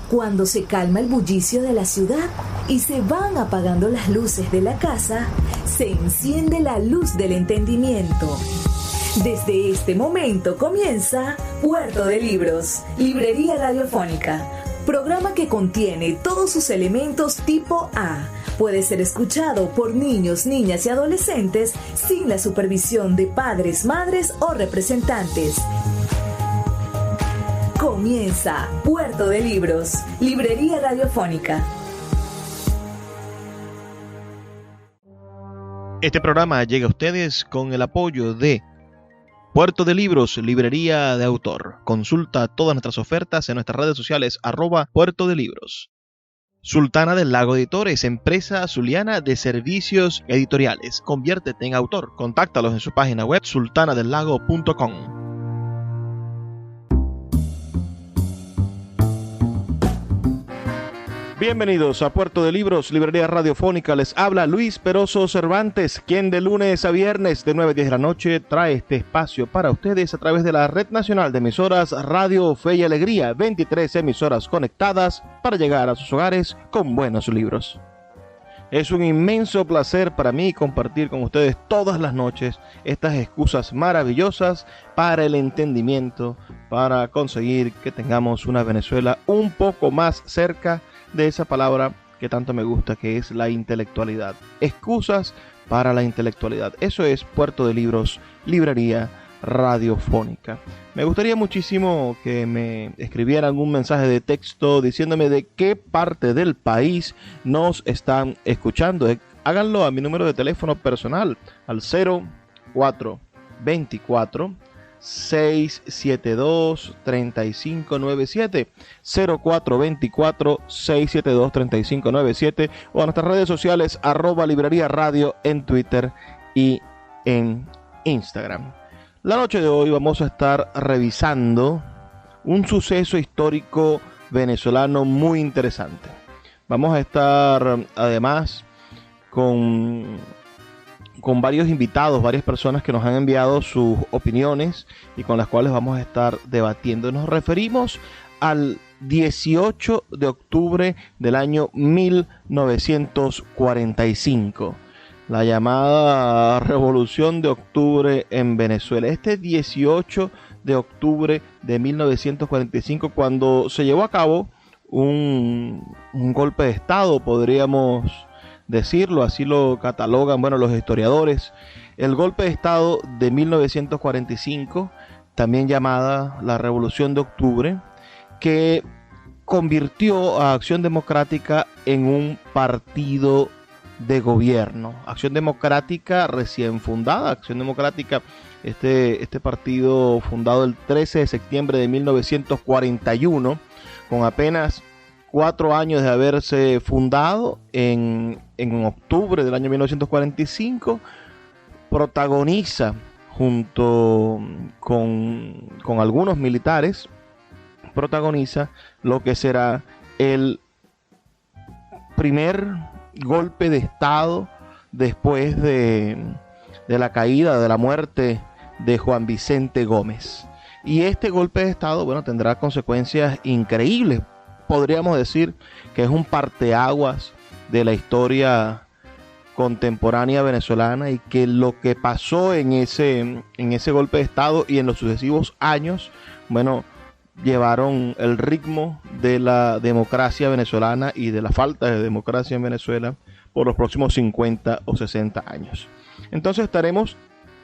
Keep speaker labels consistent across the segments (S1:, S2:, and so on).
S1: Cuando se calma el bullicio de la ciudad y se van apagando las luces de la casa, se enciende la luz del entendimiento. Desde este momento comienza Puerto de Libros, Librería Radiofónica, programa que contiene todos sus elementos tipo A. Puede ser escuchado por niños, niñas y adolescentes sin la supervisión de padres, madres o representantes. Comienza Puerto de Libros, Librería Radiofónica.
S2: Este programa llega a ustedes con el apoyo de Puerto de Libros, Librería de Autor. Consulta todas nuestras ofertas en nuestras redes sociales @Puerto de Libros. Sultana del Lago Editores, empresa zuliana de servicios editoriales. Conviértete en autor. Contáctalos en su página web sultanadelago.com. Bienvenidos a Puerto de Libros, Librería Radiofónica. Les habla Luis Peroso Cervantes, quien de lunes a viernes de 9 a 10 de la noche trae este espacio para ustedes a través de la Red Nacional de Emisoras Radio Fe y Alegría, 23 emisoras conectadas para llegar a sus hogares con buenos libros. Es un inmenso placer para mí compartir con ustedes todas las noches estas excusas maravillosas para el entendimiento, para conseguir que tengamos una Venezuela un poco más cerca de esa palabra que tanto me gusta, que es la intelectualidad. Excusas para la intelectualidad. Eso es Puerto de Libros, Librería Radiofónica. Me gustaría muchísimo que me escribieran un mensaje de texto diciéndome de qué parte del país nos están escuchando. Háganlo a mi número de teléfono personal al 0424 672-3597, 0424-672-3597, o a nuestras redes sociales @Librería Radio en Twitter y en Instagram. La noche de hoy vamos a estar revisando un suceso histórico venezolano muy interesante. Vamos a estar además con varios invitados, varias personas que nos han enviado sus opiniones y con las cuales vamos a estar debatiendo. Nos referimos al 18 de octubre del año 1945, la llamada Revolución de Octubre en Venezuela. Este 18 de octubre de 1945, cuando se llevó a cabo un golpe de Estado, podríamos decirlo, así lo catalogan, los historiadores. El golpe de Estado de 1945, también llamada la Revolución de Octubre, que convirtió a Acción Democrática en un partido de gobierno. Acción Democrática recién fundada, Acción Democrática, este partido fundado el 13 de septiembre de 1941, con apenas 4 años de haberse fundado en octubre del año 1945, protagoniza junto con algunos militares, protagoniza lo que será el primer golpe de Estado después de la caída, de la muerte de Juan Vicente Gómez. Y este golpe de Estado, tendrá consecuencias increíbles. Podríamos decir que es un parteaguas de la historia contemporánea venezolana, y que lo que pasó en ese golpe de Estado y en los sucesivos años, llevaron el ritmo de la democracia venezolana y de la falta de democracia en Venezuela por los próximos 50 o 60 años. Entonces estaremos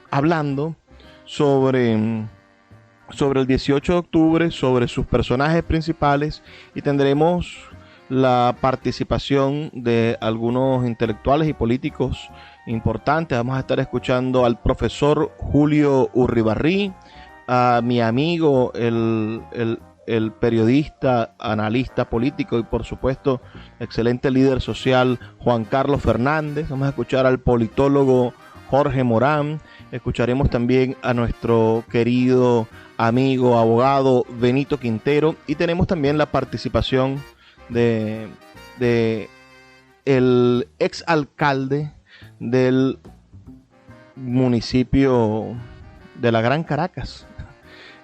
S2: hablando sobre el 18 de octubre, sobre sus personajes principales, y tendremos la participación de algunos intelectuales y políticos importantes. Vamos a estar escuchando al profesor Julio Urribarri, a mi amigo, el periodista, analista político y por supuesto excelente líder social Juan Carlos Fernández. Vamos a escuchar al politólogo Jorge Morán. Escucharemos también a nuestro querido amigo, abogado Benito Quintero, y tenemos también la participación de el exalcalde del municipio de la Gran Caracas,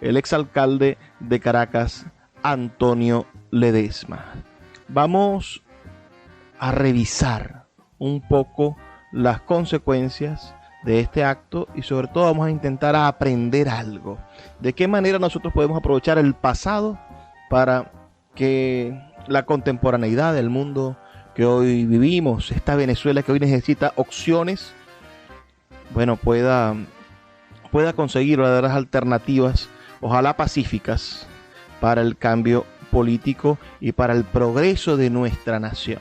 S2: el exalcalde de Caracas, Antonio Ledesma. Vamos a revisar un poco las consecuencias de este acto y sobre todo vamos a intentar aprender algo. De qué manera nosotros podemos aprovechar el pasado para que la contemporaneidad del mundo que hoy vivimos, esta Venezuela que hoy necesita opciones, bueno, pueda conseguir verdaderas alternativas, ojalá pacíficas, para el cambio político y para el progreso de nuestra nación.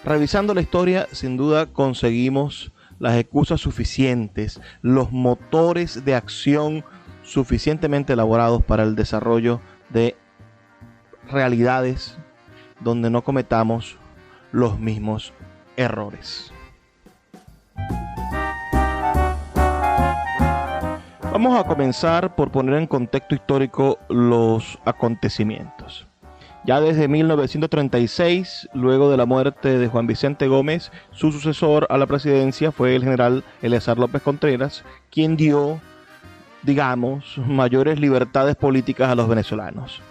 S2: Revisando la historia, sin duda conseguimos las excusas suficientes, los motores de acción suficientemente elaborados para el desarrollo de realidades donde no cometamos los mismos errores. Vamos a comenzar por poner en contexto histórico los acontecimientos. Ya desde 1936, luego de la muerte de Juan Vicente Gómez, su sucesor a la presidencia fue el general Eleazar López Contreras, quien dio, digamos, mayores libertades políticas a los venezolanos,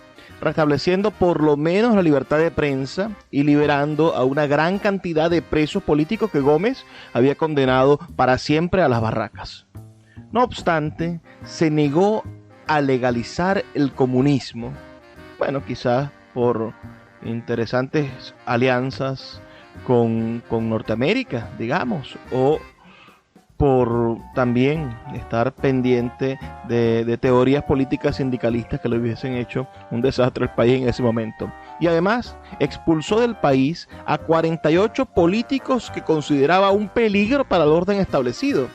S2: restableciendo por lo menos la libertad de prensa y liberando a una gran cantidad de presos políticos que Gómez había condenado para siempre a las barracas. No obstante, se negó a legalizar el comunismo, bueno, quizás por interesantes alianzas con Norteamérica, digamos, o por también estar pendiente de teorías políticas sindicalistas que le hubiesen hecho un desastre al país en ese momento. Y además expulsó del país a 48 políticos que consideraba un peligro para el orden establecido.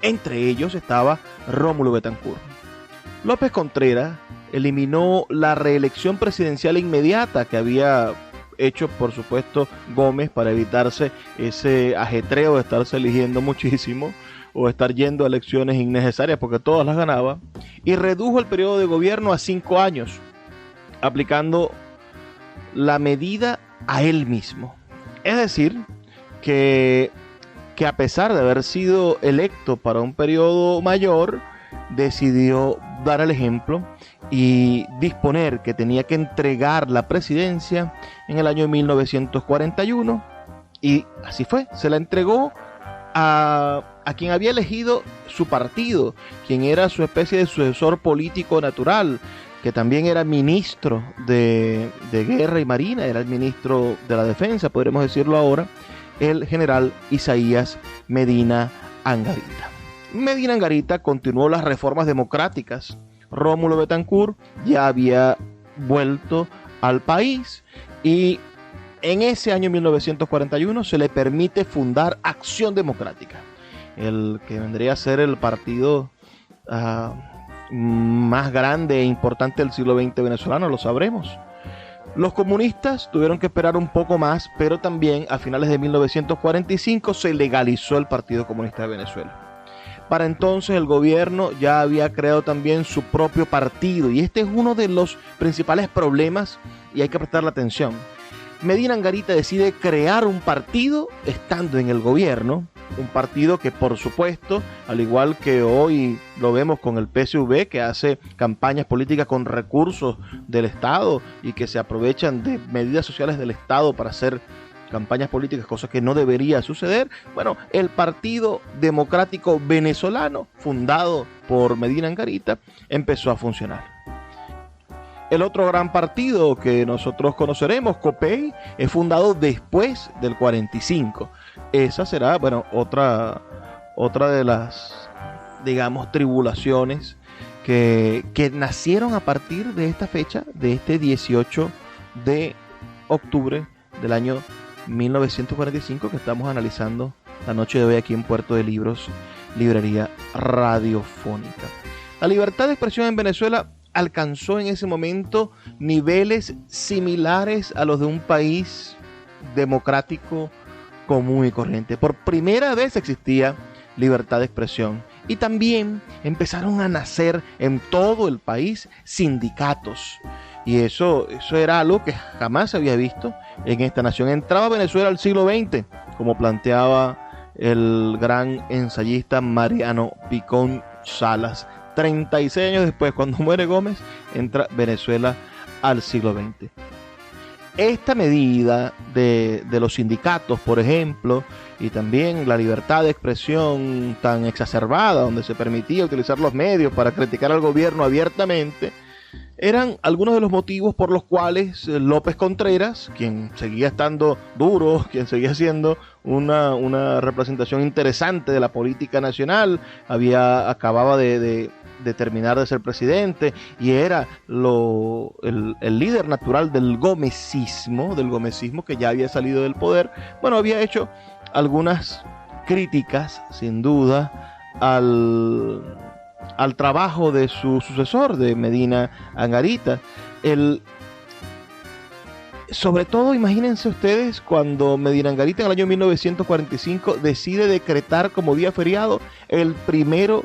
S2: Entre ellos estaba Rómulo Betancourt. López Contreras eliminó la reelección presidencial inmediata que había hecho, por supuesto, Gómez para evitarse ese ajetreo de estarse eligiendo muchísimo o estar yendo a elecciones innecesarias porque todas las ganaba, y redujo el periodo de gobierno a 5 años, aplicando la medida a él mismo. Es decir, que a pesar de haber sido electo para un periodo mayor, decidió dar el ejemplo y disponer que tenía que entregar la presidencia en el año 1941, y así fue, se la entregó a quien había elegido su partido, quien era su especie de sucesor político natural, que también era ministro de Guerra y Marina, era el ministro de la Defensa, podremos decirlo ahora, el general Isaías Medina Angarita. Medina Angarita continuó las reformas democráticas. Rómulo Betancourt ya había vuelto al país y en ese año 1941 se le permite fundar Acción Democrática, el que vendría a ser el partido más grande e importante del siglo XX venezolano, lo sabremos. Los comunistas tuvieron que esperar un poco más, pero también a finales de 1945 se legalizó el Partido Comunista de Venezuela. Para entonces el gobierno ya había creado también su propio partido, y este es uno de los principales problemas y hay que prestarle atención. Medina Angarita decide crear un partido estando en el gobierno, un partido que por supuesto, al igual que hoy lo vemos con el PSV, que hace campañas políticas con recursos del Estado y que se aprovechan de medidas sociales del Estado para hacer campañas políticas, cosa que no debería suceder. Bueno, el Partido Democrático Venezolano, fundado por Medina Angarita, empezó a funcionar. El otro gran partido que nosotros conoceremos, COPEI, es fundado después del 45. Esa será, bueno, otra de las, digamos, tribulaciones que nacieron a partir de esta fecha, de este 18 de octubre del año 1945 que estamos analizando la noche de hoy aquí en Puerto de Libros, Librería Radiofónica. La libertad de expresión en Venezuela alcanzó en ese momento niveles similares a los de un país democrático común y corriente. Por primera vez existía libertad de expresión y también empezaron a nacer en todo el país sindicatos. Y eso era algo que jamás se había visto en esta nación. Entraba Venezuela al siglo XX, como planteaba el gran ensayista Mariano Picón Salas. 36 años después, cuando muere Gómez, entra Venezuela al siglo XX. Esta medida de los sindicatos, por ejemplo, y también la libertad de expresión tan exacerbada, donde se permitía utilizar los medios para criticar al gobierno abiertamente, eran algunos de los motivos por los cuales López Contreras, quien seguía estando duro, quien seguía siendo una representación interesante de la política nacional, acababa de terminar de ser presidente y era el líder natural del gomecismo que ya había salido del poder. Bueno, había hecho algunas críticas, sin duda, al trabajo de su sucesor, de Medina Angarita. Sobre todo, imagínense ustedes cuando Medina Angarita en el año 1945 decide decretar como día feriado el 1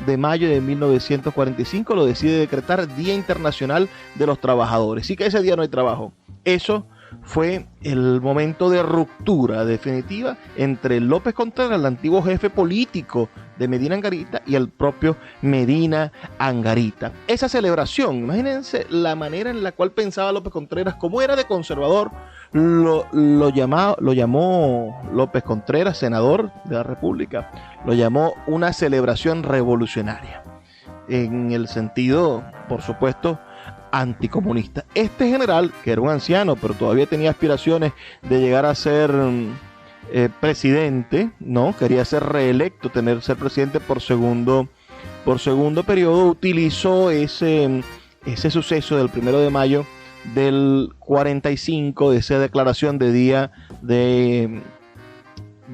S2: de mayo de 1945, lo decide decretar Día Internacional de los Trabajadores, y que ese día no hay trabajo. Eso fue el momento de ruptura definitiva entre López Contreras, el antiguo jefe político de Medina Angarita, y el propio Medina Angarita. Esa celebración, imagínense la manera en la cual pensaba López Contreras, como era de conservador, lo llamó López Contreras, senador de la República, lo llamó una celebración revolucionaria, en el sentido, por supuesto, anticomunista. Este general, que era un anciano, pero todavía tenía aspiraciones de llegar a ser presidente, ¿no? Quería ser reelecto, ser presidente por segundo periodo, utilizó ese suceso del 1 de mayo del 45, de esa declaración de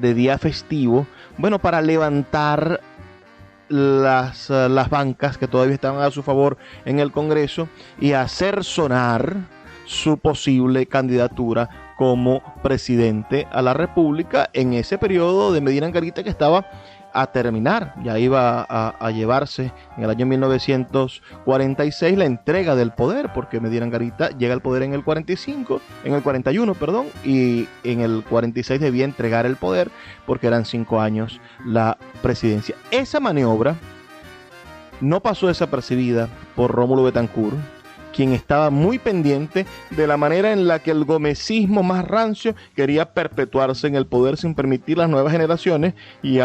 S2: día festivo, bueno, para levantar las bancas que todavía estaban a su favor en el Congreso y hacer sonar su posible candidatura como presidente a la República en ese periodo de Medina Angarita que estaba a terminar. Ya iba a llevarse en el año 1946 la entrega del poder, porque Medina Angarita llega al poder en el 41, y en el 46 debía entregar el poder porque eran 5 años la presidencia. Esa maniobra no pasó desapercibida por Rómulo Betancourt, quien estaba muy pendiente de la manera en la que el gomecismo más rancio quería perpetuarse en el poder sin permitir las nuevas generaciones y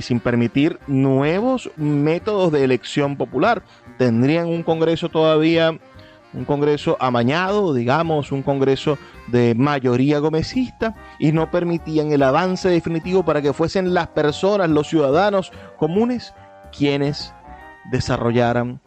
S2: sin permitir nuevos métodos de elección popular. Tendrían un Congreso amañado, digamos, un Congreso de mayoría gomecista, y no permitían el avance definitivo para que fuesen las personas, los ciudadanos comunes, quienes desarrollaran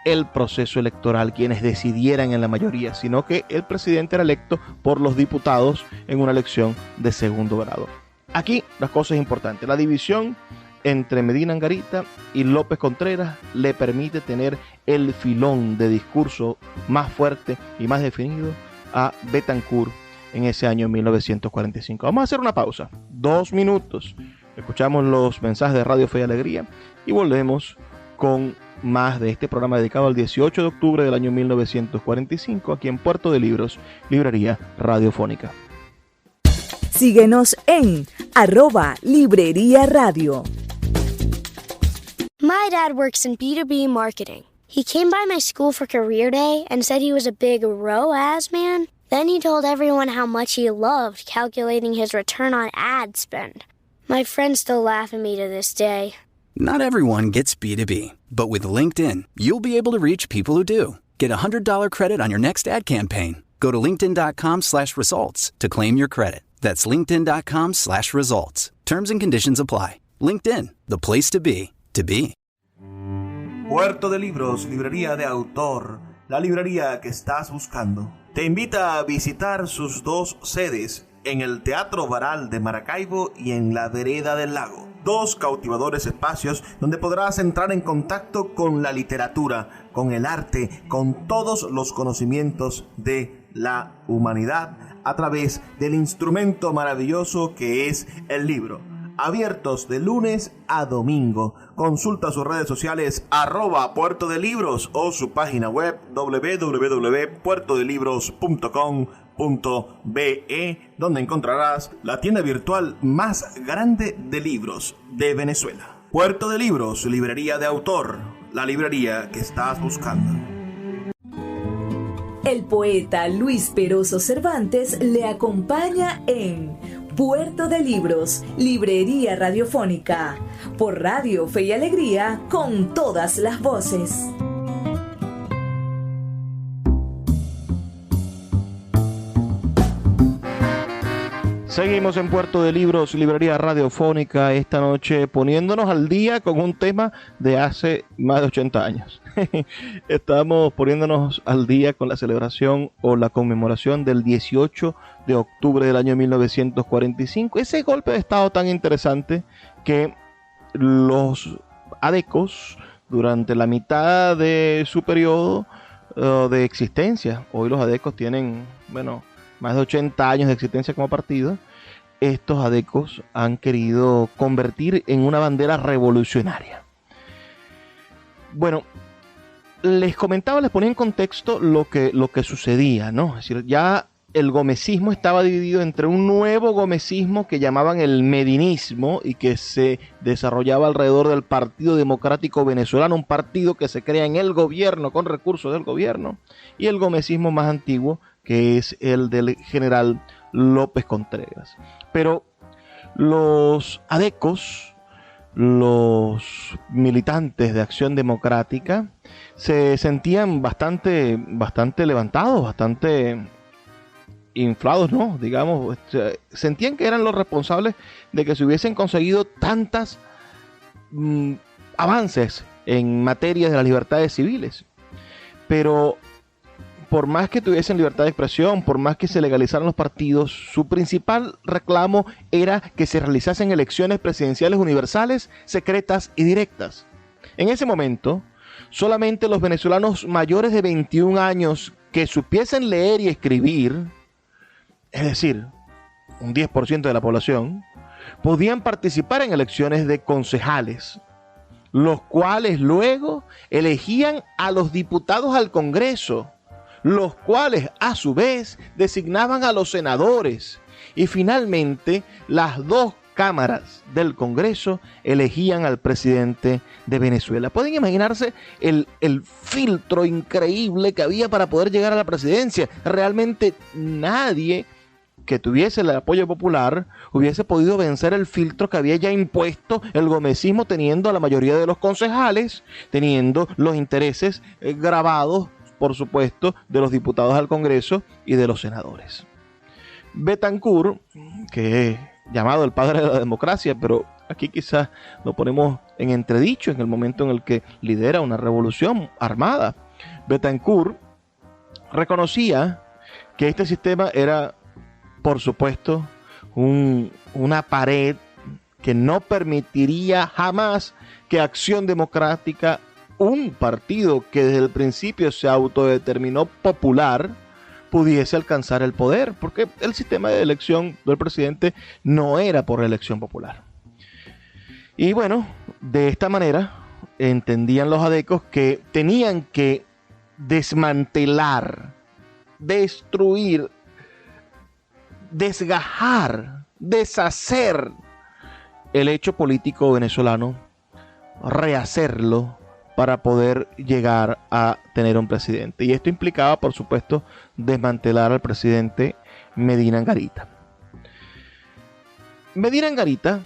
S2: el proceso electoral, quienes decidieran en la mayoría, sino que el presidente era electo por los diputados en una elección de segundo grado. Aquí las cosas importantes: la división entre Medina Angarita y López Contreras le permite tener el filón de discurso más fuerte y más definido a Betancourt en ese año 1945. Vamos a hacer una pausa, 2 minutos, escuchamos los mensajes de Radio Fe y Alegría y volvemos con más de este programa dedicado al 18 de octubre del año 1945 aquí en Puerto de Libros, Librería Radiofónica.
S1: Síguenos en @Librería Radio.
S3: My dad works in B2B marketing. He came by my school for career day and said he was a big ROAS man. Then he told everyone how much he loved calculating his return on ad spend. My friends still laugh at me to this day.
S4: Not everyone gets B2B, but with LinkedIn, you'll be able to reach people who do. Get a $100 credit on your next ad campaign. Go to linkedin.com/results to claim your credit. That's linkedin.com/results. Terms and conditions apply. LinkedIn, the place to be, to be.
S5: Puerto de Libros, librería de autor, la librería que estás buscando. Te invita a visitar sus 2 sedes, en el Teatro Baral de Maracaibo y en la Vereda del Lago. 2 cautivadores espacios donde podrás entrar en contacto con la literatura, con el arte, con todos los conocimientos de la humanidad a través del instrumento maravilloso que es el libro. Abiertos de lunes a domingo. Consulta sus redes sociales @Puerto de Libros o su página web www.puertodelibros.com.be, donde encontrarás la tienda virtual más grande de libros de Venezuela. Puerto de Libros, librería de autor, la librería que estás buscando.
S1: El poeta Luis Peroso Cervantes le acompaña en Puerto de Libros, Librería Radiofónica, por Radio Fe y Alegría, con todas las voces.
S2: Seguimos en Puerto de Libros, Librería Radiofónica, esta noche poniéndonos al día con un tema de hace más de 80 años. Estamos poniéndonos al día con la celebración o la conmemoración del 18 de octubre del año 1945. Ese golpe de Estado tan interesante que los adecos, durante la mitad de su periodo de existencia, hoy los adecos tienen, más de 80 años de existencia como partido, estos adecos han querido convertir en una bandera revolucionaria. Bueno, les comentaba, les ponía en contexto lo que sucedía, ¿no? Es decir, ya el gomecismo estaba dividido entre un nuevo gomecismo que llamaban el medinismo y que se desarrollaba alrededor del Partido Democrático Venezolano, un partido que se crea en el gobierno, con recursos del gobierno, y el gomecismo más antiguo, que es el del general López Contreras. Pero los adecos, los militantes de Acción Democrática, se sentían bastante levantados, bastante inflados, ¿no? Digamos, sentían que eran los responsables de que se hubiesen conseguido tantas avances en materia de las libertades civiles. Pero por más que tuviesen libertad de expresión, por más que se legalizaran los partidos, su principal reclamo era que se realizasen elecciones presidenciales universales, secretas y directas. En ese momento, solamente los venezolanos mayores de 21 años que supiesen leer y escribir, es decir, un 10% de la población, podían participar en elecciones de concejales, los cuales luego elegían a los diputados al Congreso, los cuales a su vez designaban a los senadores, y finalmente las dos cámaras del Congreso elegían al presidente de Venezuela. Pueden imaginarse el filtro increíble que había para poder llegar a la presidencia. Realmente nadie que tuviese el apoyo popular hubiese podido vencer el filtro que había ya impuesto el gomecismo, teniendo a la mayoría de los concejales, teniendo los intereses grabados, por supuesto, de los diputados al Congreso y de los senadores. Betancourt, que es llamado el padre de la democracia, pero aquí quizás lo ponemos en entredicho en el momento en el que lidera una revolución armada. Betancourt reconocía que este sistema era, por supuesto, una pared que no permitiría jamás que Acción Democrática, un partido que desde el principio se autodeterminó popular, pudiese alcanzar el poder, porque el sistema de elección del presidente no era por elección popular. Y bueno, de esta manera entendían los adecos que tenían que desmantelar, destruir, desgajar, deshacer el hecho político venezolano, rehacerlo para poder llegar a tener un presidente. Y esto implicaba, por supuesto, desmantelar al presidente Medina Angarita. Medina Angarita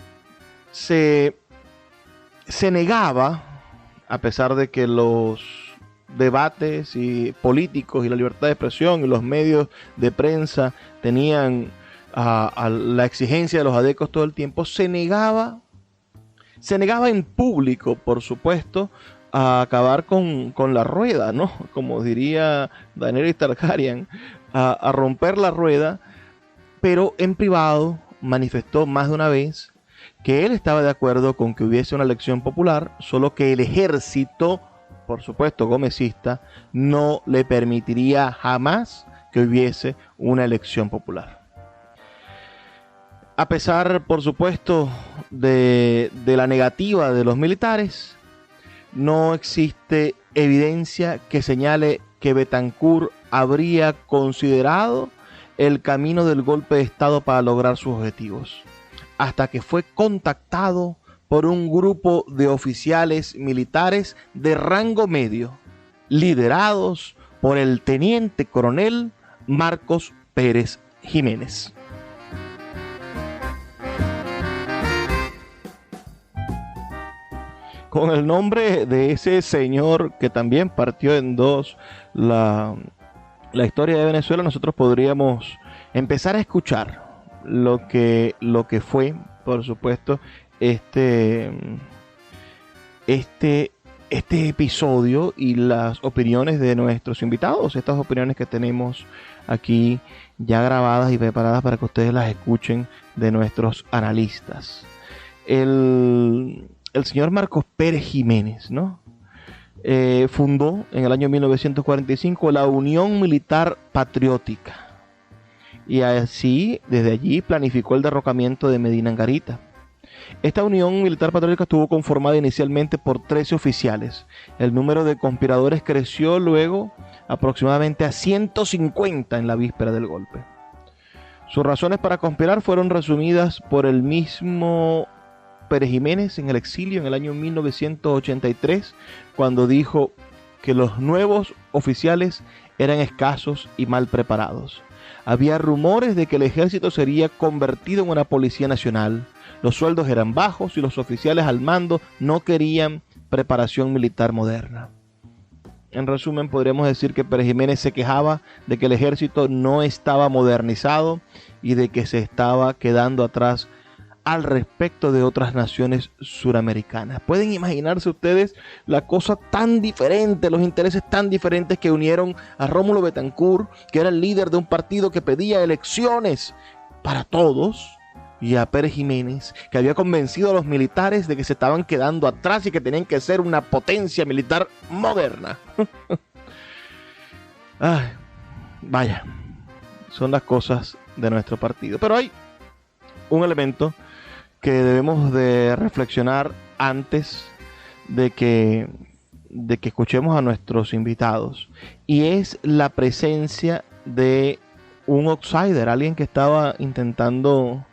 S2: se negaba, a pesar de que los debates y políticos y la libertad de expresión y los medios de prensa tenían a la exigencia de los adecos todo el tiempo, se negaba en público, por supuesto, a acabar con la rueda, ¿no? Como diría Daenerys Targaryen, a romper la rueda, pero en privado manifestó más de una vez que él estaba de acuerdo con que hubiese una elección popular, solo que el ejército, por supuesto gomecista, no le permitiría jamás que hubiese una elección popular. A pesar, por supuesto, de la negativa de los militares, no existe evidencia que señale que Betancourt habría considerado el camino del golpe de Estado para lograr sus objetivos, hasta que fue contactado por un grupo de oficiales militares de rango medio, liderados por el teniente coronel Marcos Pérez Jiménez. Con el nombre de ese señor que también partió en dos la historia de Venezuela, nosotros podríamos empezar a escuchar lo que fue, por supuesto, este episodio y las opiniones de nuestros invitados, estas opiniones que tenemos aquí ya grabadas y preparadas para que ustedes las escuchen de nuestros analistas. El señor Marcos Pérez Jiménez, ¿no? Fundó en el año 1945 la Unión Militar Patriótica y así, desde allí, planificó el derrocamiento de Medina Angarita. Esta Unión Militar Patriótica estuvo conformada inicialmente por 13 oficiales. El número de conspiradores creció luego aproximadamente a 150 en la víspera del golpe. Sus razones para conspirar fueron resumidas por el mismo Pérez Jiménez en el exilio en el año 1983, cuando dijo que los nuevos oficiales eran escasos y mal preparados. Había rumores de que el ejército sería convertido en una policía nacional. Los sueldos eran bajos y los oficiales al mando no querían preparación militar moderna. En resumen, podríamos decir que Pérez Jiménez se quejaba de que el ejército no estaba modernizado y de que se estaba quedando atrás al respecto de otras naciones suramericanas. ¿Pueden imaginarse ustedes la cosa tan diferente, los intereses tan diferentes que unieron a Rómulo Betancourt, que era el líder de un partido que pedía elecciones para todos, y a Pérez Jiménez, que había convencido a los militares de que se estaban quedando atrás y que tenían que ser una potencia militar moderna? Ay, vaya, son las cosas de nuestro partido. Pero hay un elemento que debemos de reflexionar antes de que escuchemos a nuestros invitados, y es la presencia de un outsider, alguien que estaba intentando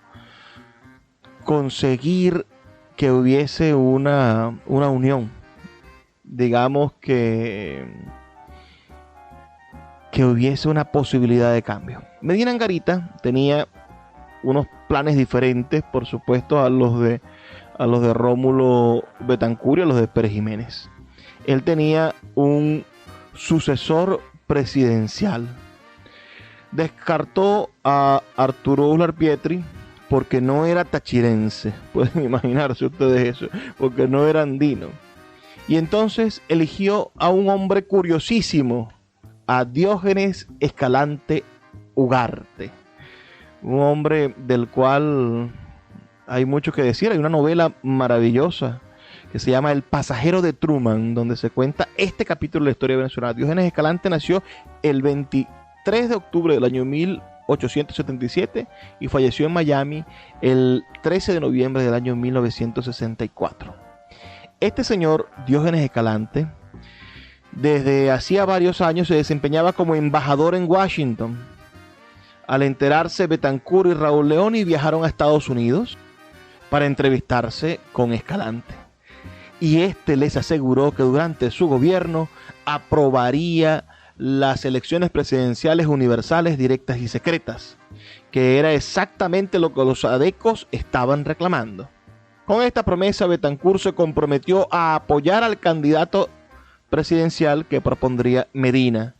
S2: conseguir que hubiese una unión, digamos que hubiese una posibilidad de cambio. Medina Angarita tenía unos planes diferentes, por supuesto, a los de Rómulo Betancourt y a los de Pérez Jiménez. Él tenía un sucesor presidencial. Descartó a Arturo Uslar Pietri porque no era tachirense. Pueden imaginarse ustedes eso, porque no era andino. Y entonces eligió a un hombre curiosísimo, a Diógenes Escalante Ugarte. Un hombre del cual hay mucho que decir. Hay una novela maravillosa que se llama El pasajero de Truman, donde se cuenta este capítulo de la historia venezolana. Diógenes Escalante nació el 23 de octubre del año 1877 y falleció en Miami el 13 de noviembre del año 1964. Este señor, Diógenes Escalante, desde hacía varios años se desempeñaba como embajador en Washington. Al enterarse, Betancourt y Raúl Leoni viajaron a Estados Unidos para entrevistarse con Escalante. Y este les aseguró que durante su gobierno aprobaría las elecciones presidenciales universales, directas y secretas, que era exactamente lo que los adecos estaban reclamando. Con esta promesa, Betancourt se comprometió a apoyar al candidato presidencial que propondría Medina,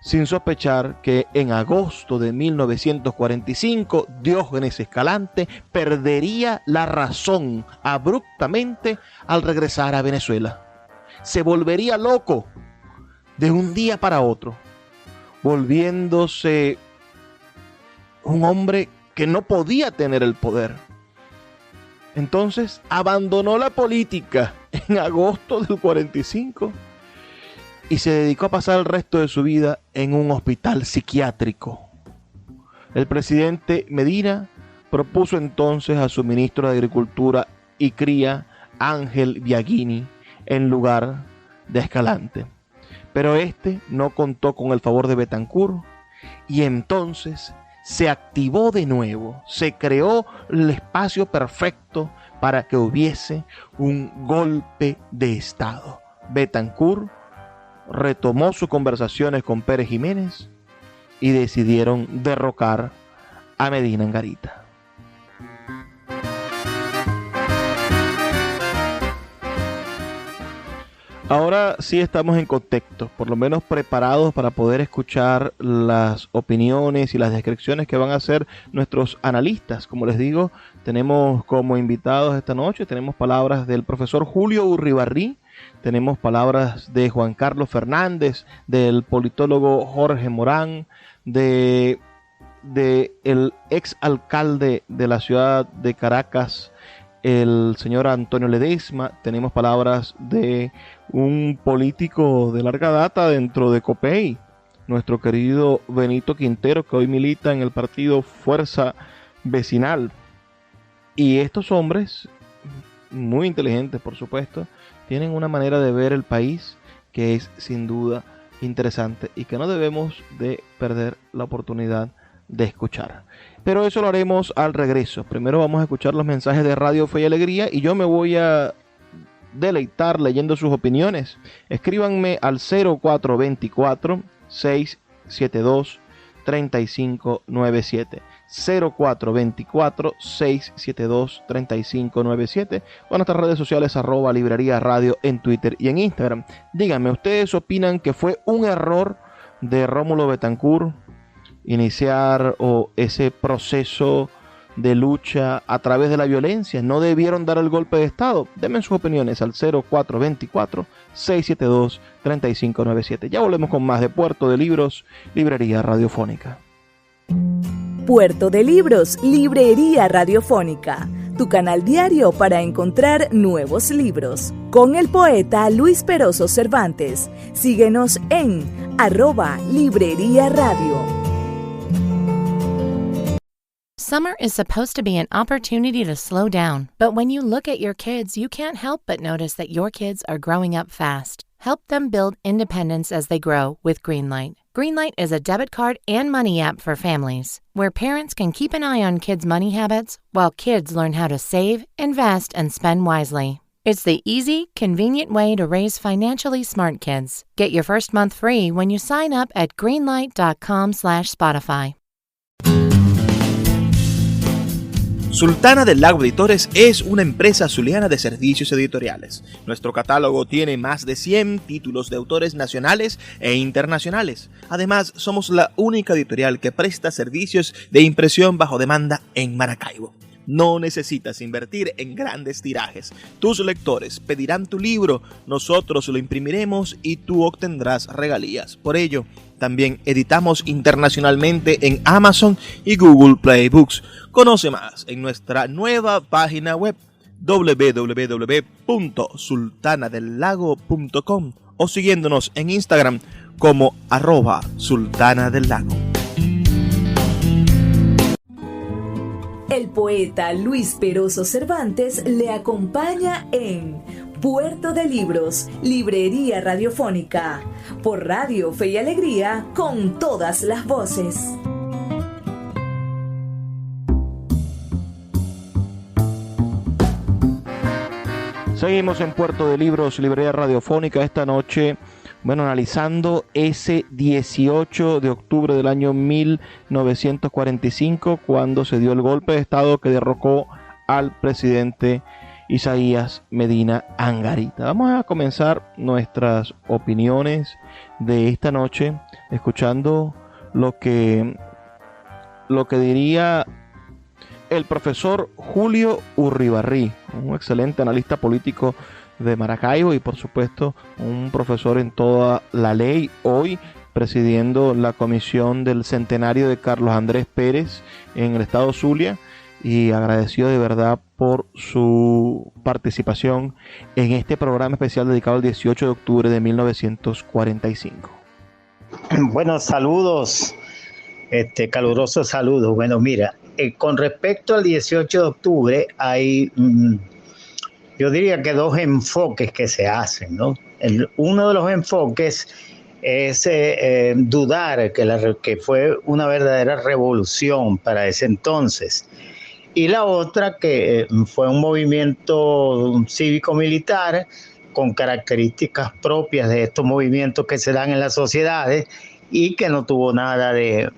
S2: sin sospechar que en agosto de 1945 Diógenes Escalante perdería la razón abruptamente al regresar a Venezuela. Se volvería loco de un día para otro, volviéndose un hombre que no podía tener el poder. Entonces abandonó la política en agosto del 45 y se dedicó a pasar el resto de su vida en un hospital psiquiátrico. El presidente Medina propuso entonces a su ministro de Agricultura y Cría, Ángel Biagini, en lugar de Escalante. Pero este no contó con el favor de Betancourt y entonces se activó de nuevo, se creó el espacio perfecto para que hubiese un golpe de Estado. Betancourt retomó sus conversaciones con Pérez Jiménez y decidieron derrocar a Medina Angarita. Ahora sí estamos en contexto, por lo menos preparados para poder escuchar las opiniones y las descripciones que van a hacer nuestros analistas. Como les digo, tenemos como invitados esta noche, tenemos palabras del profesor Julio Urribarri, tenemos palabras de Juan Carlos Fernández, del politólogo Jorge Morán, de el ex alcalde de la ciudad de Caracas, el señor Antonio Ledesma. Tenemos palabras de un político de larga data dentro de COPEI, nuestro querido Benito Quintero, que hoy milita en el partido Fuerza Vecinal. Y estos hombres, muy inteligentes por supuesto, tienen una manera de ver el país que es sin duda interesante y que no debemos de perder la oportunidad de escuchar. Pero eso lo haremos al regreso. Primero vamos a escuchar los mensajes de Radio Fe y Alegría y yo me voy a deleitar leyendo sus opiniones. Escríbanme al 0424-672-3597. 0424-672-3597 o en nuestras redes sociales @librería radio en Twitter y en Instagram. Díganme, ¿ustedes opinan que fue un error de Rómulo Betancourt iniciar ese proceso de lucha a través de la violencia? ¿No debieron dar el golpe de Estado? Denme sus opiniones al 0424-672-3597. Ya volvemos con más de Puerto de Libros, Librería Radiofónica.
S1: Puerto de Libros, Librería Radiofónica, tu canal diario para encontrar nuevos libros. Con el poeta Luis Peroso Cervantes. Síguenos en @Librería Radio.
S6: Summer is supposed to be an opportunity to slow down, but when you look at your kids, you can't help but notice that your kids are growing up fast. Help them build independence as they grow with Greenlight. Greenlight is a debit card and money app for families, where parents can keep an eye on kids' money habits while kids learn how to save, invest, and spend wisely. It's the easy, convenient way to raise financially smart kids. Get your first month free when you sign up at greenlight.com/Spotify.
S5: Sultana del Lago Editores es una empresa zuliana de servicios editoriales. Nuestro catálogo tiene más de 100 títulos de autores nacionales e internacionales. Además, somos la única editorial que presta servicios de impresión bajo demanda en Maracaibo. No necesitas invertir en grandes tirajes. Tus lectores pedirán tu libro, nosotros lo imprimiremos y tú obtendrás regalías. Por ello, también editamos internacionalmente en Amazon y Google Play Books. Conoce más en nuestra nueva página web www.sultanadelago.com o siguiéndonos en Instagram como @sultanadelago.
S1: El poeta Luis Peroso Cervantes le acompaña en Puerto de Libros, Librería Radiofónica, por Radio Fe y Alegría, con todas las voces.
S2: Seguimos en Puerto de Libros, Librería Radiofónica, esta noche, analizando ese 18 de octubre del año 1945, cuando se dio el golpe de Estado que derrocó al presidente Isaías Medina Angarita. Vamos a comenzar nuestras opiniones de esta noche escuchando lo que diría el profesor Julio Urribarri, un excelente analista político de Maracaibo y por supuesto un profesor en toda la ley, hoy presidiendo la comisión del centenario de Carlos Andrés Pérez en el estado Zulia, y agradecido de verdad por su participación en este programa especial dedicado al 18 de octubre de 1945.
S7: Bueno, saludos, calurosos saludos. Bueno, mira, con respecto al 18 de octubre hay, yo diría que dos enfoques que se hacen, ¿no? Uno de los enfoques es dudar que fue una verdadera revolución para ese entonces. Y la otra que fue un movimiento cívico-militar con características propias de estos movimientos que se dan en las sociedades y que no tuvo nada de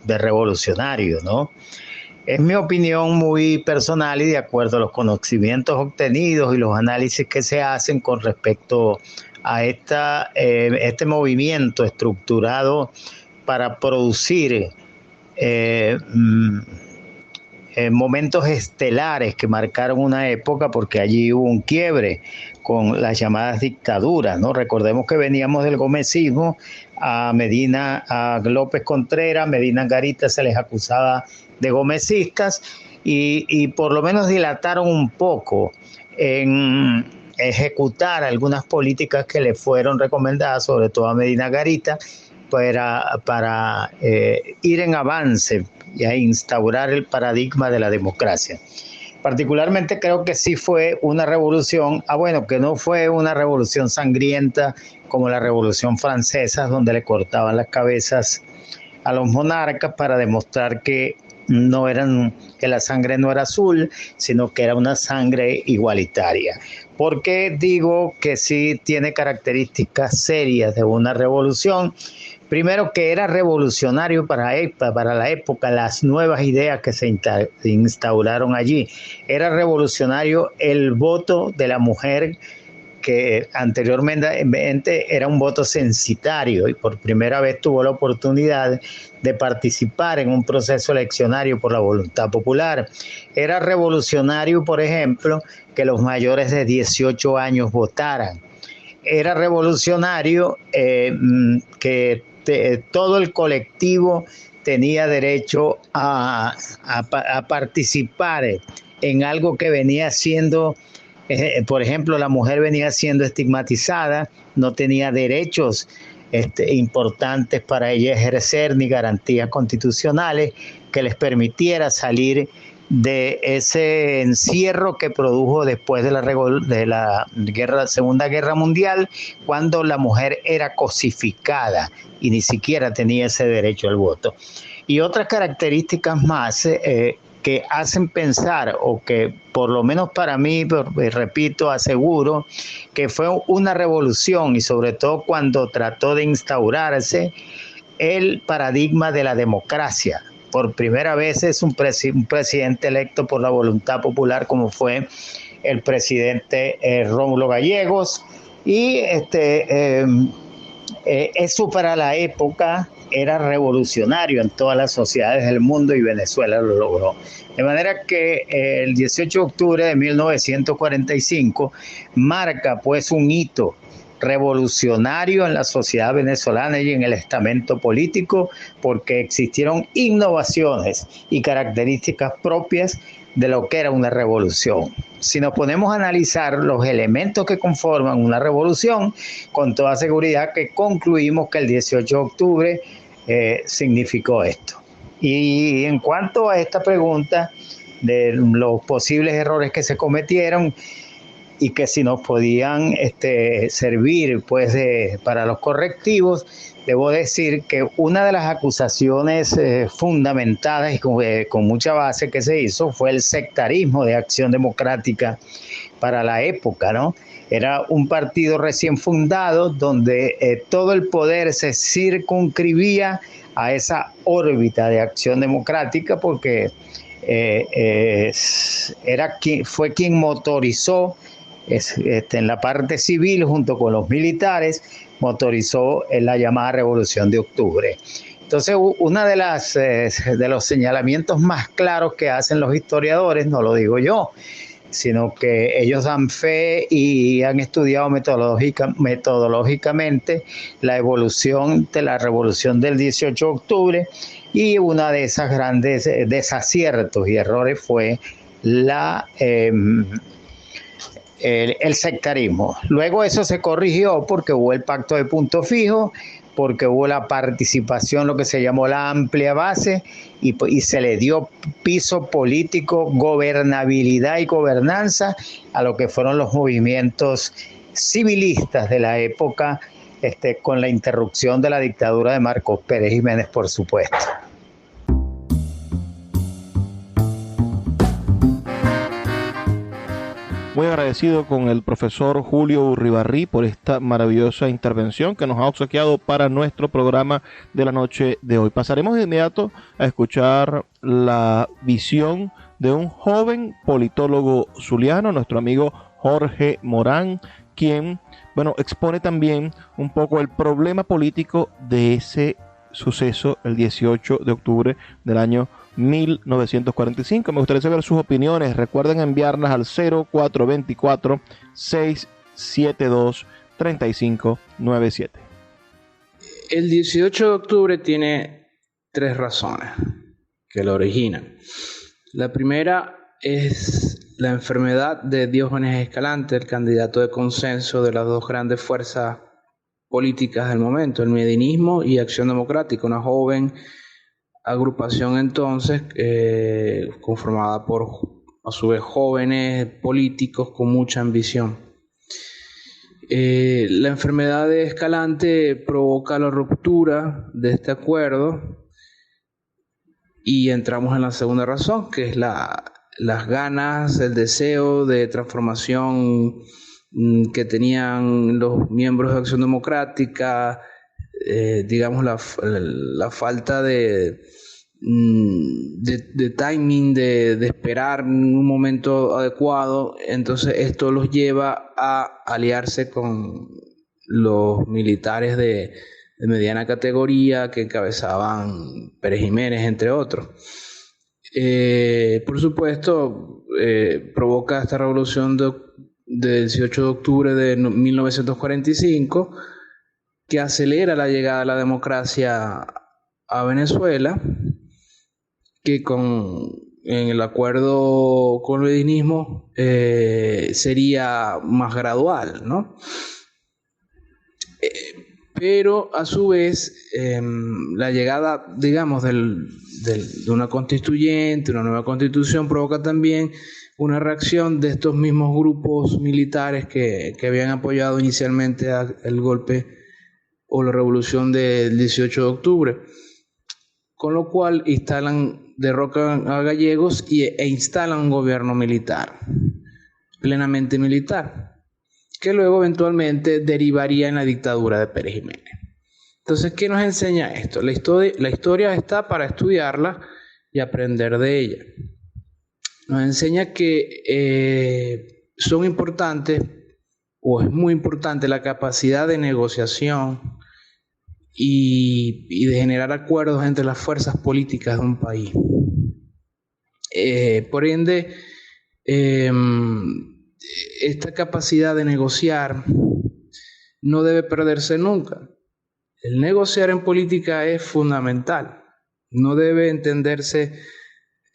S7: revolucionario, ¿no? Es mi opinión muy personal y de acuerdo a los conocimientos obtenidos y los análisis que se hacen con respecto a este movimiento estructurado para producir momentos estelares que marcaron una época, porque allí hubo un quiebre con las llamadas dictaduras, ¿no? Recordemos que veníamos del gomecismo, a López Contreras, Medina Angarita se les acusaba de gomecistas y por lo menos dilataron un poco en ejecutar algunas políticas que le fueron recomendadas, sobre todo a Medina Angarita, para ir en avance y a instaurar el paradigma de la democracia. Particularmente creo que sí fue una revolución, que no fue una revolución sangrienta como la Revolución Francesa, donde le cortaban las cabezas a los monarcas para demostrar que la sangre no era azul, sino que era una sangre igualitaria. ¿Por qué digo que sí tiene características serias de una revolución? Primero, que era revolucionario para la época, las nuevas ideas que se instauraron allí. Era revolucionario el voto de la mujer, que anteriormente era un voto censitario y por primera vez tuvo la oportunidad de participar en un proceso eleccionario por la voluntad popular. Era revolucionario, por ejemplo, que los mayores de 18 años votaran. Era revolucionario que todo el colectivo tenía derecho a participar en algo que venía siendo, por ejemplo, la mujer venía siendo estigmatizada, no tenía derechos importantes para ella ejercer ni garantías constitucionales que les permitiera salir de ese encierro que produjo después de la Segunda Guerra Mundial, cuando la mujer era cosificada y ni siquiera tenía ese derecho al voto. Y otras características más que hacen pensar, o que por lo menos para mí, repito, aseguro, que fue una revolución, y sobre todo cuando trató de instaurarse el paradigma de la democracia. Por primera vez es un presidente electo por la voluntad popular, como fue el presidente Rómulo Gallegos, y eso para la época era revolucionario en todas las sociedades del mundo, y Venezuela lo logró. De manera que el 18 de octubre de 1945 marca pues un hito revolucionario en la sociedad venezolana y en el estamento político, porque existieron innovaciones y características propias de lo que era una revolución. Si nos ponemos a analizar los elementos que conforman una revolución, con toda seguridad que concluimos que el 18 de octubre significó esto. Y en cuanto a esta pregunta de los posibles errores que se cometieron y que si nos podían servir pues para los correctivos, debo decir que una de las acusaciones fundamentadas y con mucha base que se hizo fue el sectarismo de Acción Democrática para la época, ¿no? Era un partido recién fundado donde todo el poder se circunscribía a esa órbita de Acción Democrática, porque fue quien motorizó en la parte civil, junto con los militares, motorizó la llamada Revolución de Octubre. Entonces, una de los señalamientos más claros que hacen los historiadores, no lo digo yo, sino que ellos dan fe y han estudiado metodológicamente la evolución de la Revolución del 18 de octubre, y una de esas grandes desaciertos y errores fue el sectarismo. Luego eso se corrigió porque hubo el pacto de punto fijo, porque hubo la participación, lo que se llamó la amplia base, y se le dio piso político, gobernabilidad y gobernanza a lo que fueron los movimientos civilistas de la época, con la interrupción de la dictadura de Marcos Pérez Jiménez, por supuesto.
S2: muy agradecido con el profesor Julio Urribarri por esta maravillosa intervención que nos ha obsequiado para nuestro programa de la noche de hoy. Pasaremos de inmediato a escuchar la visión de un joven politólogo zuliano, nuestro amigo Jorge Morán, quien, expone también un poco el problema político de ese suceso el 18 de octubre del año 1945. Me gustaría saber sus opiniones. Recuerden enviarlas al 0424-672-3597.
S8: El 18 de octubre tiene 3 razones que lo originan. La primera es la enfermedad de Diógenes Escalante, el candidato de consenso de las dos grandes fuerzas políticas del momento, el medinismo y Acción Democrática, una joven agrupación entonces conformada por, a su vez, jóvenes políticos con mucha ambición. La enfermedad de Escalante provoca la ruptura de este acuerdo y entramos en la segunda razón, que es las ganas, el deseo de transformación que tenían los miembros de Acción Democrática, digamos la falta de timing, de esperar un momento adecuado. Entonces esto los lleva a aliarse con los militares de mediana categoría que encabezaban Pérez Jiménez, entre otros. Por supuesto, provoca esta revolución del 18 de octubre de 1945, que acelera la llegada de la democracia a Venezuela, que en el acuerdo con el medinismo sería más gradual, ¿no? Pero a su vez, la llegada, digamos, de una constituyente, una nueva constitución, provoca también una reacción de estos mismos grupos militares que habían apoyado inicialmente el golpe o la revolución del 18 de octubre, con lo cual derrocan a Gallegos e instalan un gobierno militar, plenamente militar, que luego eventualmente derivaría en la dictadura de Pérez Jiménez. Entonces, ¿qué nos enseña esto? La historia está para estudiarla y aprender de ella. Nos enseña que son importantes, o es muy importante, la capacidad de negociación y de generar acuerdos entre las fuerzas políticas de un país. Por ende, esta capacidad de negociar no debe perderse nunca. El negociar en política es fundamental. No debe entenderse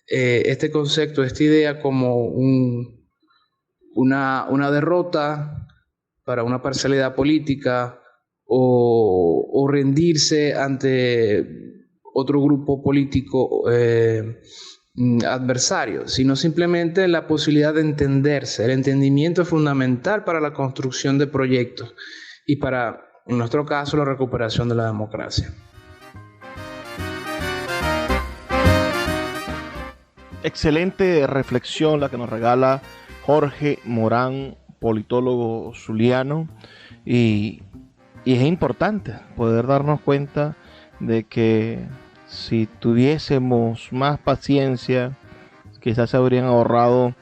S8: este concepto, esta idea como una derrota para una parcialidad política o rendirse ante otro grupo político adversario, sino simplemente la posibilidad de entenderse. El entendimiento es fundamental para la construcción de proyectos y para, en nuestro caso, la recuperación de la democracia.
S2: Excelente reflexión la que nos regala Jorge Morán, politólogo zuliano, y es importante poder darnos cuenta de que si tuviésemos más paciencia, quizás se habrían ahorrado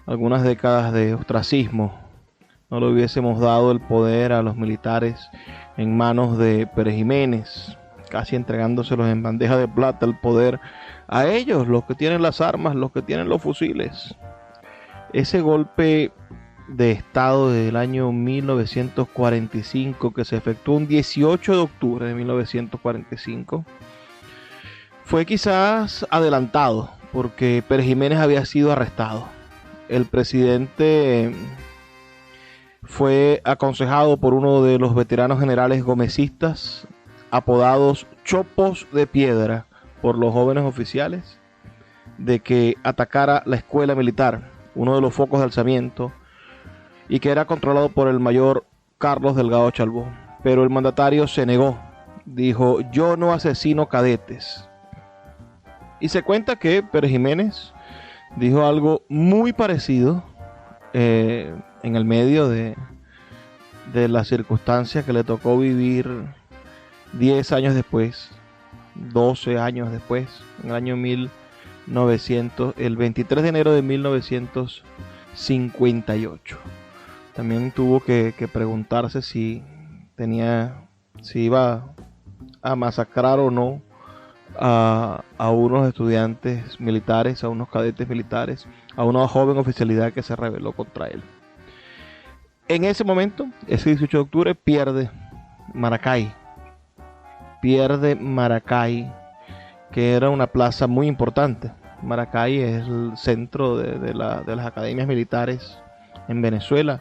S2: algunas décadas de ostracismo. No le hubiésemos dado el poder a los militares en manos de Pérez Jiménez, casi entregándoselos en bandeja de plata el poder a ellos, los que tienen las armas, los que tienen los fusiles. Ese golpe de Estado del año 1945 que se efectuó un 18 de octubre de 1945 fue quizás adelantado porque Pérez Jiménez había sido arrestado. El presidente fue aconsejado por uno de los veteranos generales gomecistas apodados Chopos de Piedra por los jóvenes oficiales, de que atacara la escuela militar, uno de los focos de alzamiento, y que era controlado por el mayor Carlos Delgado Chalbó. Pero el mandatario se negó, dijo: yo no asesino cadetes. Y se cuenta que Pérez Jiménez dijo algo muy parecido en el medio de las circunstancias que le tocó vivir 10 años después, 12 años después, en el año 1900, el 23 de enero de 1958. También tuvo que preguntarse si iba a masacrar o no a unos estudiantes militares, a unos cadetes militares, a una joven oficialidad que se rebeló contra él. En ese momento, ese 18 de octubre, pierde Maracay, que era una plaza muy importante. Maracay es el centro de las academias militares en Venezuela,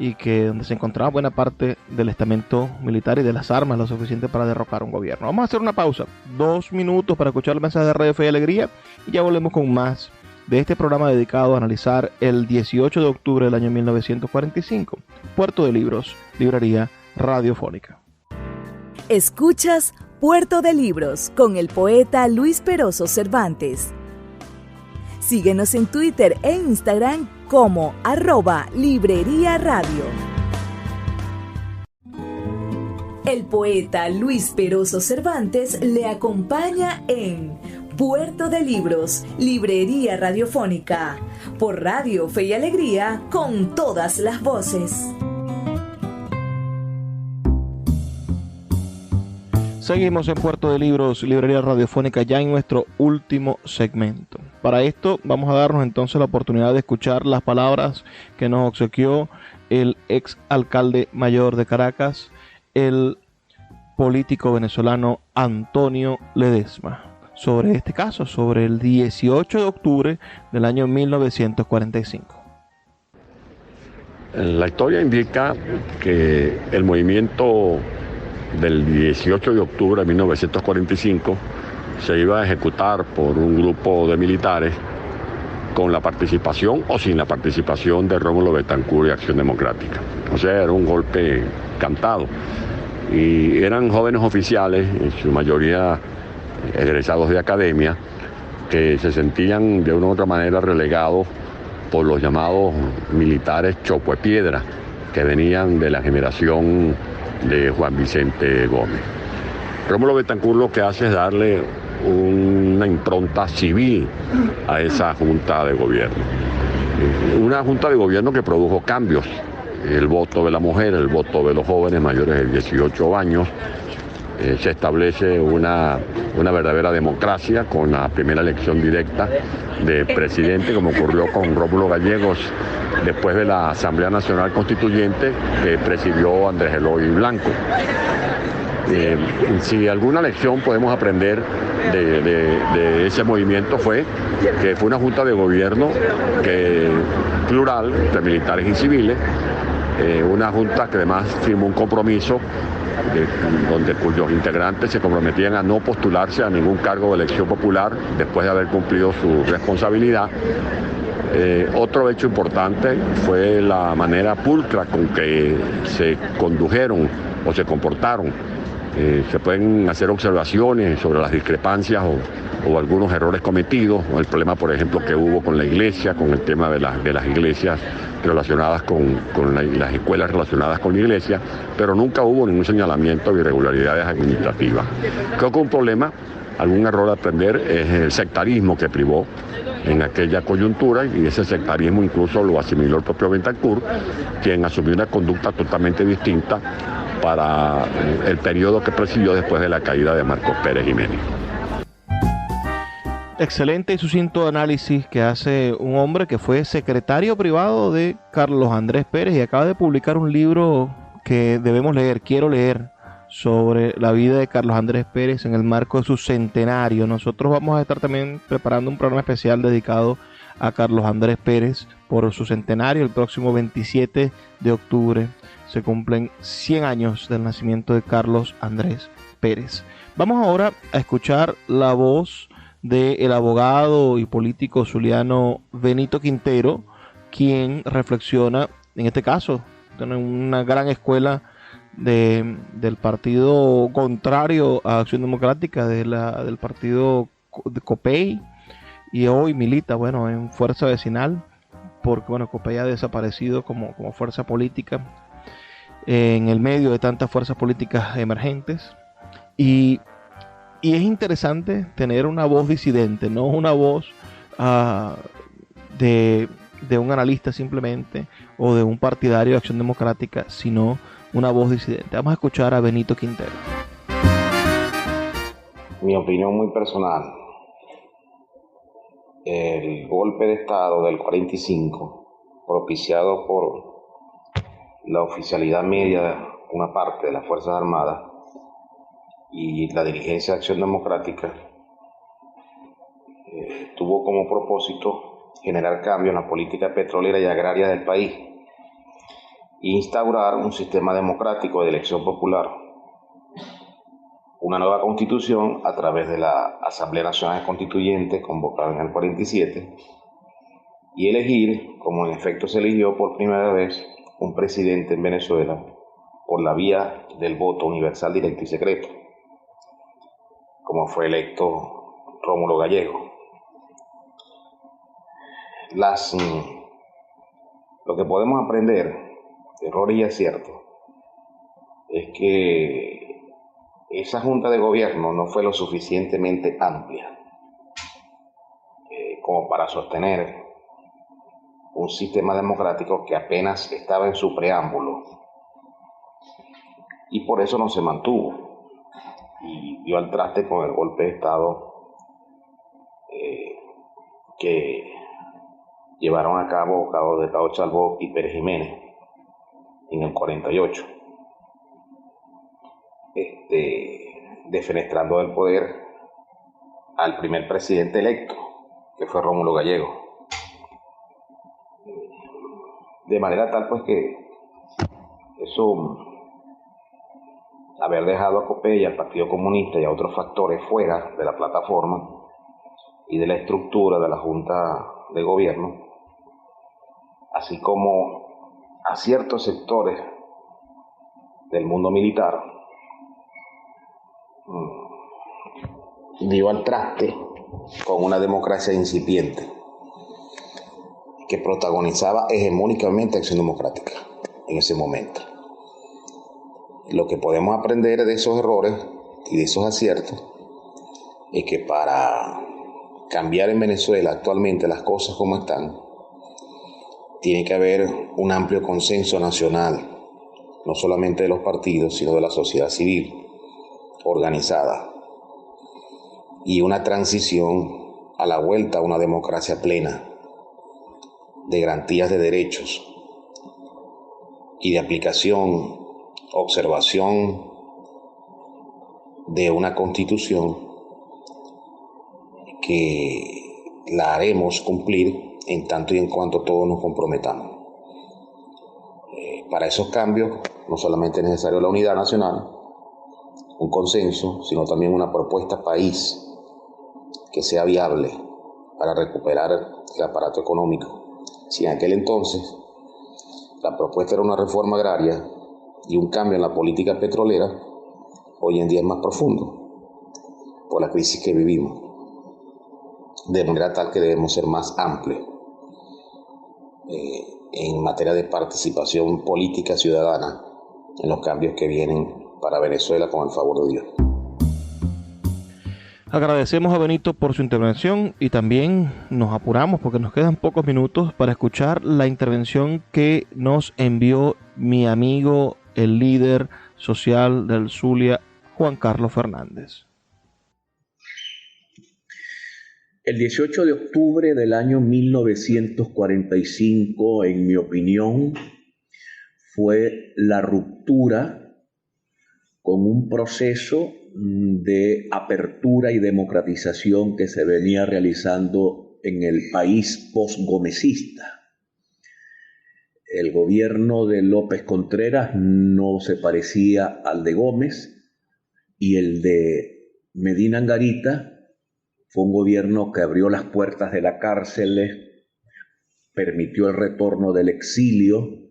S2: y que donde se encontraba buena parte del estamento militar y de las armas, lo suficiente para derrocar un gobierno. Vamos a hacer una pausa, 2 minutos para escuchar el mensaje de Radio Fe y Alegría, y ya volvemos con más de este programa dedicado a analizar el 18 de octubre del año 1945, Puerto de Libros, librería radiofónica.
S1: Escuchas Puerto de Libros con el poeta Luis Peroso Cervantes. Síguenos en Twitter e Instagram como @Librería Radio. El poeta Luis Peroso Cervantes le acompaña en Puerto de Libros, librería radiofónica, por Radio Fe y Alegría, con todas las voces.
S2: Seguimos en Puerto de Libros, librería radiofónica, ya en nuestro último segmento. Para esto vamos a darnos entonces la oportunidad de escuchar las palabras que nos obsequió el ex alcalde mayor de Caracas, el político venezolano Antonio Ledesma, sobre este caso, sobre el 18 de octubre del año 1945.
S9: La historia indica que el movimiento del 18 de octubre de 1945 se iba a ejecutar por un grupo de militares con la participación o sin la participación de Rómulo Betancourt y Acción Democrática. O sea, era un golpe cantado. Y eran jóvenes oficiales, en su mayoría egresados de academia, que se sentían de una u otra manera relegados por los llamados militares chopuepiedra, que venían de la generación de Juan Vicente Gómez. Rómulo Betancourt lo que hace es darle una impronta civil a esa junta de gobierno. Una junta de gobierno que produjo cambios. El voto de la mujer, el voto de los jóvenes mayores de 18 años. Se establece una verdadera democracia con la primera elección directa de presidente, como ocurrió con Rómulo Gallegos después de la Asamblea Nacional Constituyente que presidió Andrés Eloy Blanco. Si alguna lección podemos aprender de ese movimiento fue que fue una junta de gobierno plural, entre militares y civiles, una junta que además firmó un compromiso cuyos integrantes se comprometían a no postularse a ningún cargo de elección popular después de haber cumplido su responsabilidad. Otro hecho importante fue la manera pulcra con que se condujeron o se comportaron. Se pueden hacer observaciones sobre las discrepancias o algunos errores cometidos, o el problema, por ejemplo, que hubo con la iglesia, con el tema de las iglesias relacionadas con las escuelas relacionadas con la iglesia, pero nunca hubo ningún señalamiento de irregularidades administrativas. Creo que un problema, algún error a aprender, es el sectarismo que privó en aquella coyuntura, y ese sectarismo incluso lo asimiló el propio Betancourt, quien asumió una conducta totalmente distinta para el periodo que presidió después de la caída de Marcos Pérez Jiménez.
S2: Excelente y sucinto análisis que hace un hombre que fue secretario privado de Carlos Andrés Pérez y acaba de publicar un libro que debemos leer, quiero leer, sobre la vida de Carlos Andrés Pérez en el marco de su centenario. Nosotros vamos a estar también preparando un programa especial dedicado a Carlos Andrés Pérez por su centenario. El próximo 27 de octubre se cumplen 100 años del nacimiento de Carlos Andrés Pérez. Vamos ahora a escuchar la voz del abogado y político zuliano Benito Quintero, quien reflexiona, en este caso, en una gran escuela del partido contrario a Acción Democrática, del partido de COPEI, y hoy milita, en Fuerza Vecinal, porque bueno, Copey ha desaparecido como fuerza política en el medio de tantas fuerzas políticas emergentes. Y es interesante tener una voz disidente, no una voz de un analista simplemente o de un partidario de Acción Democrática, sino una voz disidente. Vamos a escuchar a Benito Quintero.
S10: Mi opinión muy personal, el golpe de Estado del 45, propiciado por la oficialidad media de una parte de las Fuerzas Armadas y la dirigencia de Acción Democrática, tuvo como propósito generar cambio en la política petrolera y agraria del país e instaurar un sistema democrático de elección popular, una nueva constitución a través de la Asamblea Nacional Constituyente convocada en el 47 y elegir, como en efecto se eligió por primera vez, un presidente en Venezuela por la vía del voto universal, directo y secreto, como fue electo Rómulo Gallego. Lo que podemos aprender, errores y aciertos, es que esa junta de gobierno no fue lo suficientemente amplia como para sostener un sistema democrático que apenas estaba en su preámbulo, y por eso no se mantuvo y dio al traste con el golpe de Estado que llevaron a cabo Cabo Delgado Chalbaud y Pérez Jiménez en el 48, defenestrando del poder al primer presidente electo, que fue Rómulo Gallego, de manera tal pues que eso, haber dejado a Copey, al Partido Comunista y a otros factores fuera de la plataforma y de la estructura de la Junta de Gobierno, así como a ciertos sectores del mundo militar, dio al traste con una democracia incipiente que protagonizaba hegemónicamente Acción Democrática en ese momento. Lo que podemos aprender de esos errores y de esos aciertos es que para cambiar en Venezuela actualmente las cosas como están, tiene que haber un amplio consenso nacional, no solamente de los partidos, sino de la sociedad civil organizada, y una transición a la vuelta a una democracia plena, de garantías de derechos y de aplicación, observación de una constitución que la haremos cumplir en tanto y en cuanto todos nos comprometamos. Para esos cambios no solamente es necesario la unidad nacional, un consenso, sino también una propuesta país que sea viable para recuperar el aparato económico. Si en aquel entonces la propuesta era una reforma agraria y un cambio en la política petrolera, hoy en día es más profundo por la crisis que vivimos, de manera tal que debemos ser más amplios en materia de participación política ciudadana en los cambios que vienen para Venezuela con el favor de Dios.
S2: Agradecemos a Benito por su intervención y también nos apuramos porque nos quedan pocos minutos para escuchar la intervención que nos envió mi amigo, el líder social del Zulia, Juan Carlos Fernández.
S11: El 18 de octubre del año 1945, en mi opinión, fue la ruptura con un proceso de apertura y democratización que se venía realizando en el país post-gomecista. El gobierno de López Contreras no se parecía al de Gómez, y el de Medina Angarita fue un gobierno que abrió las puertas de la cárcel, permitió el retorno del exilio,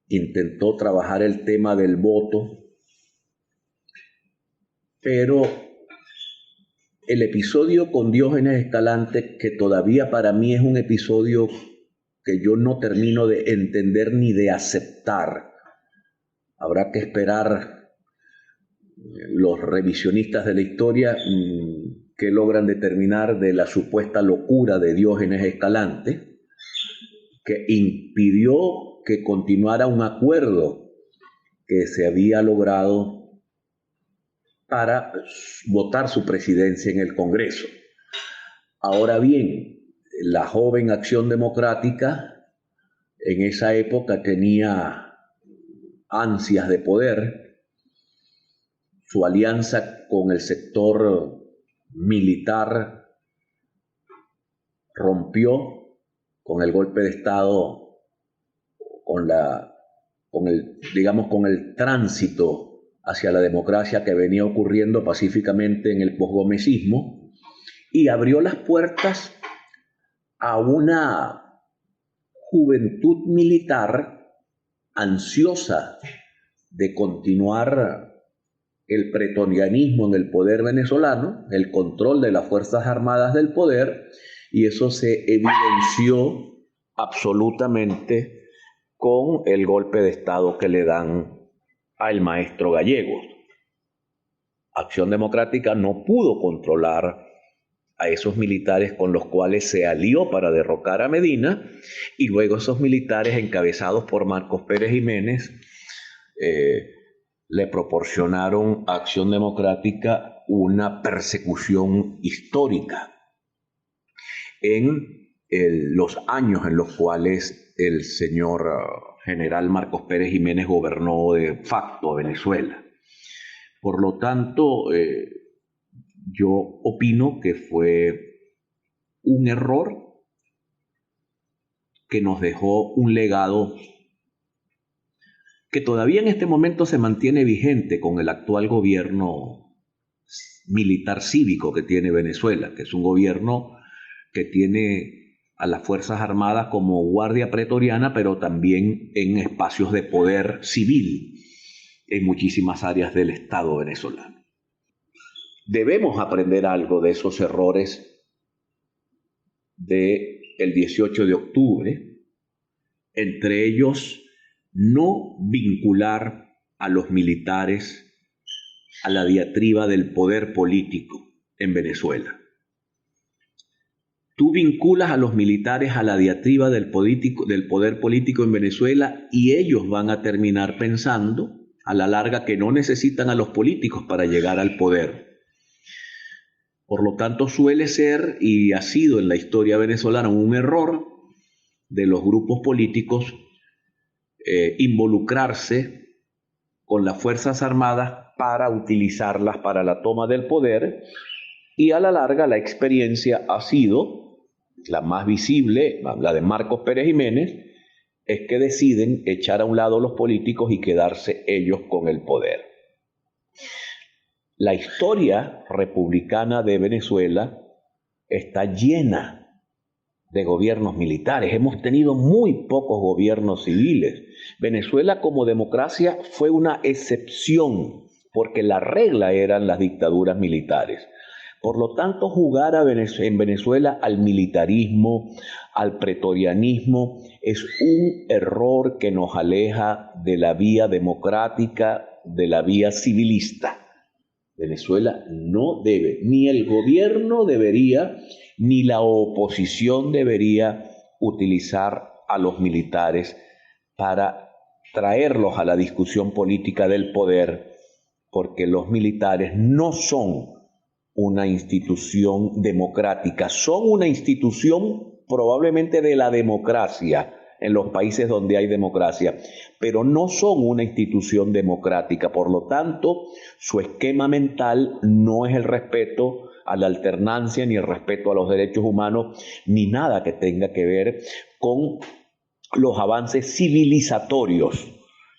S11: intentó trabajar el tema del voto, pero el episodio con Diógenes Escalante, que todavía para mí es un episodio que yo no termino de entender ni de aceptar. Habrá que esperar los revisionistas de la historia que logran determinar de la supuesta locura de Diógenes Escalante, que impidió que continuara un acuerdo que se había logrado para votar su presidencia en el Congreso. Ahora bien, la joven Acción Democrática en esa época tenía ansias de poder. Su alianza con el sector militar rompió con el golpe de Estado, con el tránsito hacia la democracia que venía ocurriendo pacíficamente en el posgomecismo, y abrió las puertas a una juventud militar ansiosa de continuar el pretorianismo en el poder venezolano, el control de las Fuerzas Armadas del poder, y eso se evidenció absolutamente con el golpe de Estado que le dan al maestro Gallegos. Acción Democrática no pudo controlar a esos militares con los cuales se alió para derrocar a Medina, y luego esos militares encabezados por Marcos Pérez Jiménez le proporcionaron a Acción Democrática una persecución histórica en los años en los cuales el señor general Marcos Pérez Jiménez gobernó de facto Venezuela. Por lo tanto, yo opino que fue un error que nos dejó un legado que todavía en este momento se mantiene vigente con el actual gobierno militar cívico que tiene Venezuela, que es un gobierno que tiene a las Fuerzas Armadas como guardia pretoriana, pero también en espacios de poder civil en muchísimas áreas del Estado venezolano. Debemos aprender algo de esos errores del 18 de octubre, entre ellos no vincular a los militares a la diatriba del poder político en Venezuela. Tú vinculas a los militares a la diatriba del poder político en Venezuela y ellos van a terminar pensando a la larga que no necesitan a los políticos para llegar al poder. Por lo tanto, suele ser y ha sido en la historia venezolana un error de los grupos políticos involucrarse con las Fuerzas Armadas para utilizarlas para la toma del poder, y a la larga la experiencia ha sido la más visible, la de Marcos Pérez Jiménez, es que deciden echar a un lado los políticos y quedarse ellos con el poder. La historia republicana de Venezuela está llena de gobiernos militares. Hemos tenido muy pocos gobiernos civiles. Venezuela como democracia fue una excepción, porque la regla eran las dictaduras militares. Por lo tanto, jugar en Venezuela al militarismo, al pretorianismo, es un error que nos aleja de la vía democrática, de la vía civilista. Venezuela no debe, ni el gobierno debería, ni la oposición debería utilizar a los militares para traerlos a la discusión política del poder, porque los militares no son una institución democrática, son una institución probablemente de la democracia en los países donde hay democracia, pero no son una institución democrática. Por lo tanto, su esquema mental no es el respeto a la alternancia, ni el respeto a los derechos humanos, ni nada que tenga que ver con los avances civilizatorios.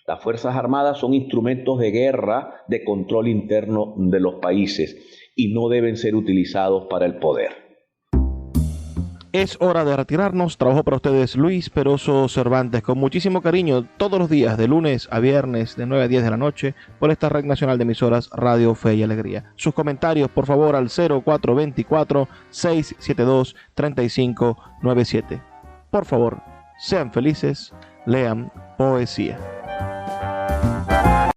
S11: Las Fuerzas Armadas son instrumentos de guerra, de control interno de los países, y no deben ser utilizados para el poder.
S2: Es hora de retirarnos. Trabajo para ustedes Luis Peroso Cervantes, con muchísimo cariño, todos los días, de lunes a viernes, de 9 a 10 de la noche, por esta red nacional de emisoras Radio Fe y Alegría. Sus comentarios, por favor, al 0424-672-3597. Por favor, sean felices, lean poesía.